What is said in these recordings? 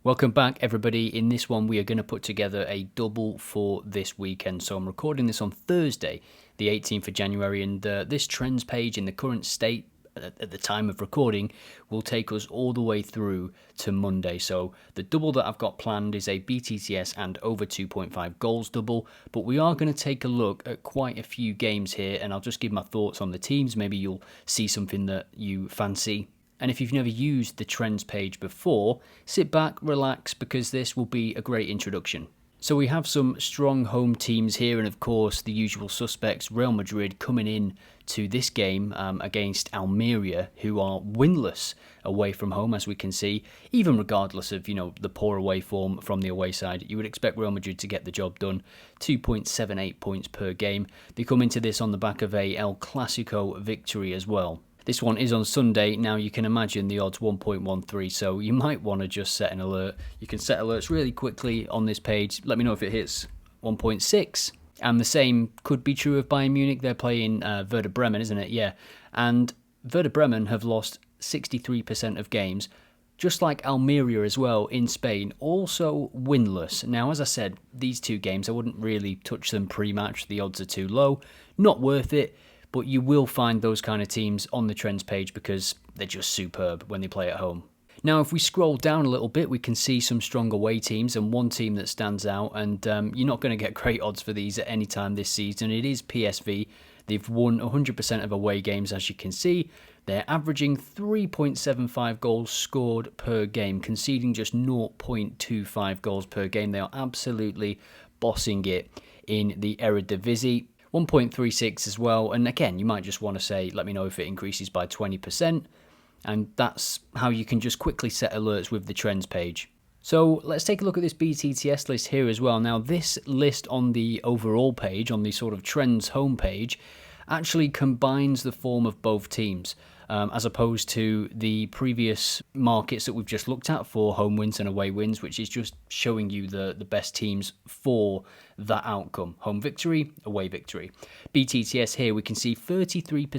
Welcome back, everybody. In this one, we are going to put together a double for this weekend. So I'm recording this on Thursday, the 18th of January, and this trends page in the current state at the time of recording will take us all the way through to Monday. So the double that I've got planned is a BTTS and Over 2.5 goals double, but we are going to take a look at quite a few games here, and I'll just give my thoughts on the teams. Maybe you'll see something that you fancy. And if you've never used the trends page before, sit back, relax, because this will be a great introduction. So we have some strong home teams here, and of course the usual suspects, Real Madrid coming in to this game against Almeria, who are winless away from home, as we can see. Even regardless of, the poor away form from the away side, you would expect Real Madrid to get the job done. 2.78 points per game. They come into this on the back of a El Clasico victory as well. This one is on Sunday. Now you can imagine the odds 1.13, so you might want to just set an alert. You can set alerts really quickly on this page. Let me know if it hits 1.6. And the same could be true of Bayern Munich. They're playing Werder Bremen, isn't it? Yeah. And Werder Bremen have lost 63% of games, just like Almeria as well in Spain, also winless. Now, as I said, these two games, I wouldn't really touch them pre-match. The odds are too low. Not worth it. But you will find those kind of teams on the trends page because they're just superb when they play at home. Now, if we scroll down a little bit, we can see some strong away teams and one team that stands out. And you're not going to get great odds for these at any time this season. It is PSV. They've won 100% of away games, as you can see. They're averaging 3.75 goals scored per game, conceding just 0.25 goals per game. They are absolutely bossing it in the Eredivisie. 1.36 as well, and again, you might just want to say, let me know if it increases by 20%, and that's how you can just quickly set alerts with the trends page. So let's take a look at this BTTS list here as well. Now, this list on the overall page, on the sort of trends homepage, actually combines the form of both teams, as opposed to the previous markets that we've just looked at for home wins and away wins, which is just showing you the best teams for that outcome. Home victory, away victory. BTTS here, we can see 33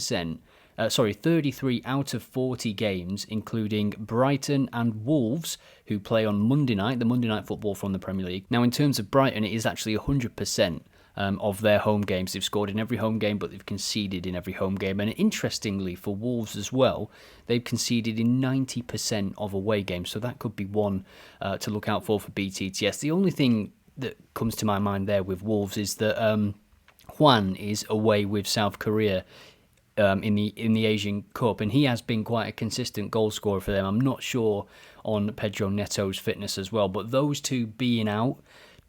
out of 40 games, including Brighton and Wolves, who play on Monday night, the Monday night football from the Premier League. Now, in terms of Brighton, it is actually 100%. Of their home games. They've scored in every home game, but they've conceded in every home game. And interestingly, for Wolves as well, they've conceded in 90% of away games. So that could be one to look out for BTTS. The only thing that comes to my mind there with Wolves is that Juan is away with South Korea in the Asian Cup, and he has been quite a consistent goal scorer for them. I'm not sure on Pedro Neto's fitness as well, but those two being out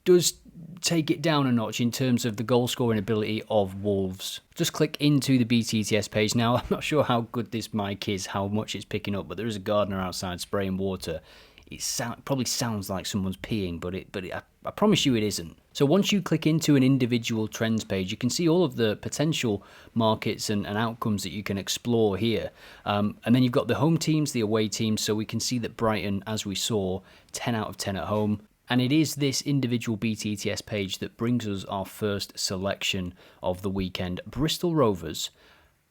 does take it down a notch in terms of the goal scoring ability of Wolves. Just click into the BTTS page now. I'm not sure how good this mic is, how much it's picking up, but there is a gardener outside spraying water. It probably sounds like someone's peeing, but I promise you it isn't. So once you click into an individual trends page, you can see all of the potential markets and outcomes that you can explore here. And then you've got the home teams, the away teams. So we can see that Brighton, as we saw, 10 out of 10 at home. And it is this individual BTTS page that brings us our first selection of the weekend. Bristol Rovers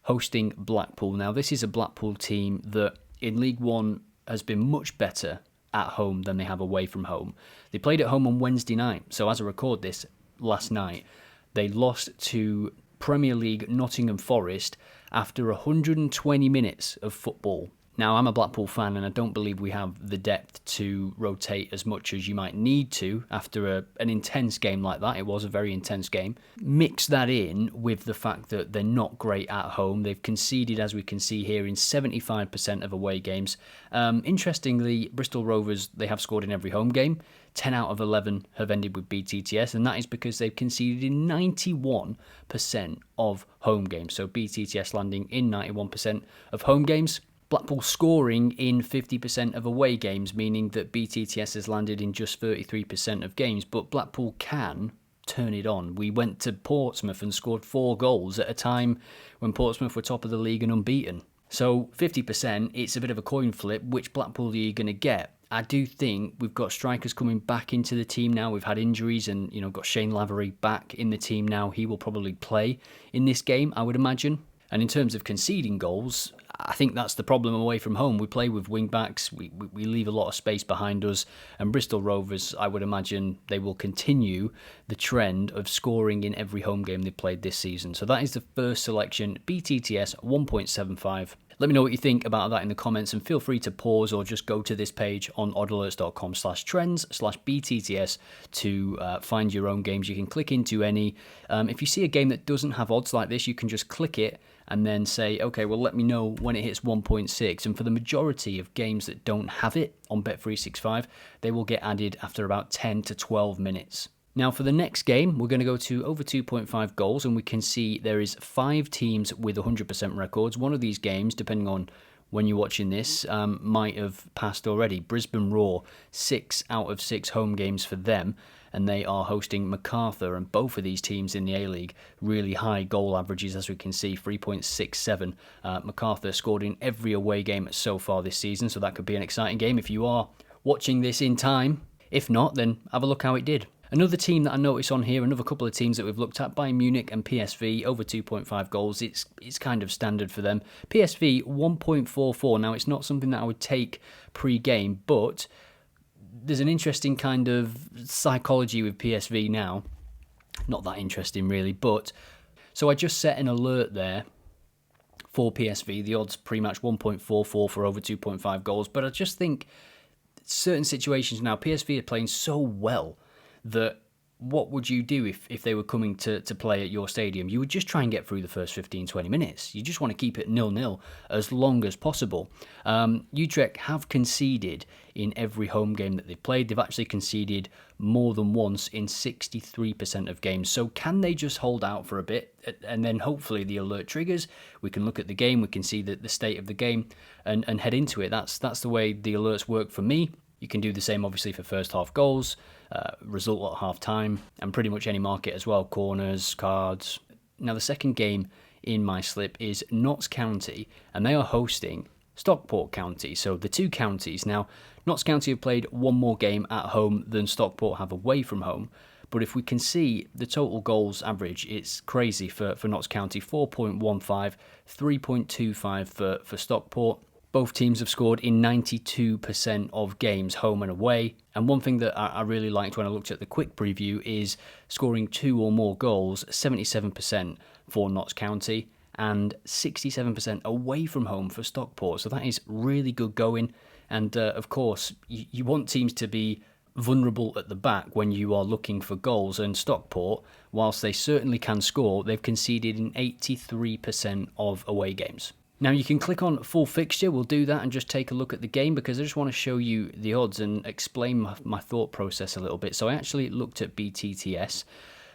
hosting Blackpool. Now, this is a Blackpool team that in League One has been much better at home than they have away from home. They played at home on Wednesday night. So as I record this last night, they lost to Premier League Nottingham Forest after 120 minutes of football. Now, I'm a Blackpool fan, and I don't believe we have the depth to rotate as much as you might need to after an intense game like that. It was a very intense game. Mix that in with the fact that they're not great at home. They've conceded, as we can see here, in 75% of away games. Interestingly, Bristol Rovers, they have scored in every home game. 10 out of 11 have ended with BTTS, and that is because they've conceded in 91% of home games. So BTTS landing in 91% of home games. Blackpool scoring in 50% of away games, meaning that BTTS has landed in just 33% of games, but Blackpool can turn it on. We went to Portsmouth and scored 4 goals at a time when Portsmouth were top of the league and unbeaten. So 50%, it's a bit of a coin flip. Which Blackpool are you going to get? I do think we've got strikers coming back into the team now. We've had injuries and, got Shane Lavery back in the team now. He will probably play in this game, I would imagine. And in terms of conceding goals, I think that's the problem away from home. We play with wing-backs, we leave a lot of space behind us, and Bristol Rovers, I would imagine they will continue the trend of scoring in every home game they've played this season. So that is the first selection, BTTS 1.75. Let me know what you think about that in the comments, and feel free to pause or just go to this page on oddalerts.com/trends/BTTS to find your own games. You can click into any. If you see a game that doesn't have odds like this, you can just click it and then say, okay, well, let me know when it hits 1.6. And for the majority of games that don't have it on Bet365, they will get added after about 10 to 12 minutes. Now, for the next game, we're going to go to over 2.5 goals, and we can see there is 5 teams with 100% records. One of these games, depending on when you're watching this, might have passed already. Brisbane Roar, 6 out of 6 home games for them, and they are hosting MacArthur, and both of these teams in the A-League, really high goal averages, as we can see, 3.67. MacArthur scored in every away game so far this season, so that could be an exciting game if you are watching this in time. If not, then have a look how it did. Another team that I notice on here, another couple of teams that we've looked at, Bayern Munich and PSV, over 2.5 goals. It's kind of standard for them. PSV, 1.44. Now, it's not something that I would take pre-game, but there's an interesting kind of psychology with PSV now. Not that interesting, really, but... So I just set an alert there for PSV. The odds pre-match 1.44 for over 2.5 goals, but I just think certain situations now, PSV are playing so well that what would you do if they were coming to play at your stadium? You would just try and get through the first 15, 20 minutes. You just want to keep it 0-0 as long as possible. Utrecht have conceded in every home game that they've played. They've actually conceded more than once in 63% of games. So can they just hold out for a bit, and then hopefully the alert triggers? We can look at the game, we can see the state of the game and head into it. That's the way the alerts work for me. You can do the same, obviously, for first half goals, result at half time, and pretty much any market as well, corners, cards. Now, the second game in my slip is Notts County, and they are hosting Stockport County. So the two counties. Now, Notts County have played one more game at home than Stockport have away from home. But if we can see the total goals average, it's crazy for Notts County, 4.15, 3.25 for Stockport. Both teams have scored in 92% of games, home and away. And one thing that I really liked when I looked at the quick preview is scoring 2 or more goals, 77% for Notts County and 67% away from home for Stockport. So that is really good going. And of course, you want teams to be vulnerable at the back when you are looking for goals. And Stockport, whilst they certainly can score, they've conceded in 83% of away games. Now you can click on full fixture, we'll do that and just take a look at the game because I just want to show you the odds and explain my thought process a little bit. So I actually looked at BTTS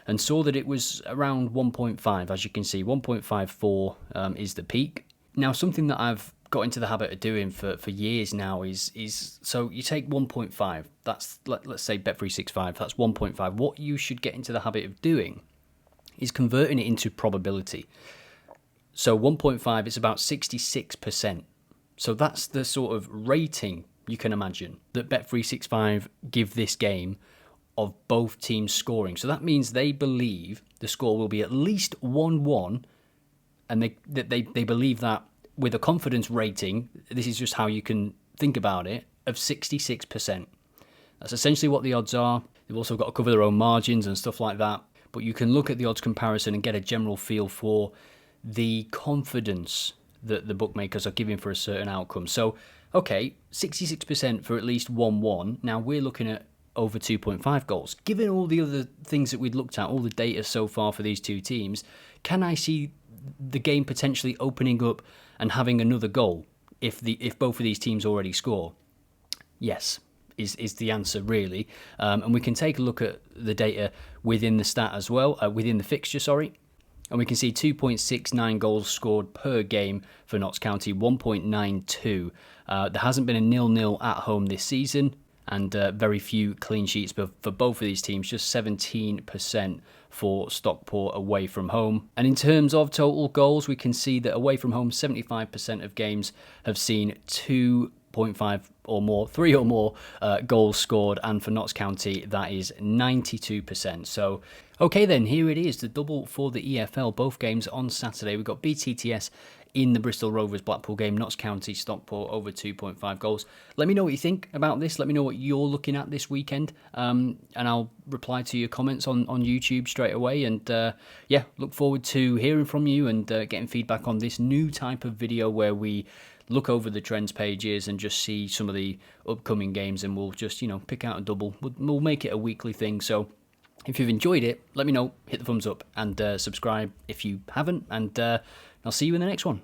and saw that it was around 1.5, as you can see, 1.54 is the peak. Now something that I've got into the habit of doing for years now is so you take 1.5, that's, let's say Bet365, that's 1.5. What you should get into the habit of doing is converting it into probability. So 1.5 is about 66%. So that's the sort of rating you can imagine that Bet365 give this game of both teams scoring. So that means they believe the score will be at least 1-1, and they believe that with a confidence rating, this is just how you can think about it, of 66%. That's essentially what the odds are. They've also got to cover their own margins and stuff like that. But you can look at the odds comparison and get a general feel for the confidence that the bookmakers are giving for a certain outcome. So, okay, 66% for at least 1-1. Now we're looking at over 2.5 goals. Given all the other things that we'd looked at, all the data so far for these two teams, can I see the game potentially opening up and having another goal if both of these teams already score? Yes, is the answer really. And we can take a look at the data within the stat as well, within the fixture, sorry. And we can see 2.69 goals scored per game for Notts County, 1.92. There hasn't been a 0-0 at home this season, and very few clean sheets for both of these teams, just 17% for Stockport away from home. And in terms of total goals, we can see that away from home, 75% of games have seen 2.5 or more, 3 or more goals scored, and for Notts County that is 92%. So okay then, here it is, the double for the EFL, both games on Saturday. We've got BTTS in the Bristol Rovers Blackpool game, Notts County Stockport over 2.5 goals. Let me know what you think about this. Let me know what you're looking at this weekend, and I'll reply to your comments on YouTube straight away. And yeah, look forward to hearing from you and getting feedback on this new type of video where we look over the trends pages and just see some of the upcoming games, and we'll just, pick out a double. We'll make it a weekly thing. So if you've enjoyed it, let me know, hit the thumbs up, and subscribe if you haven't, and I'll see you in the next one.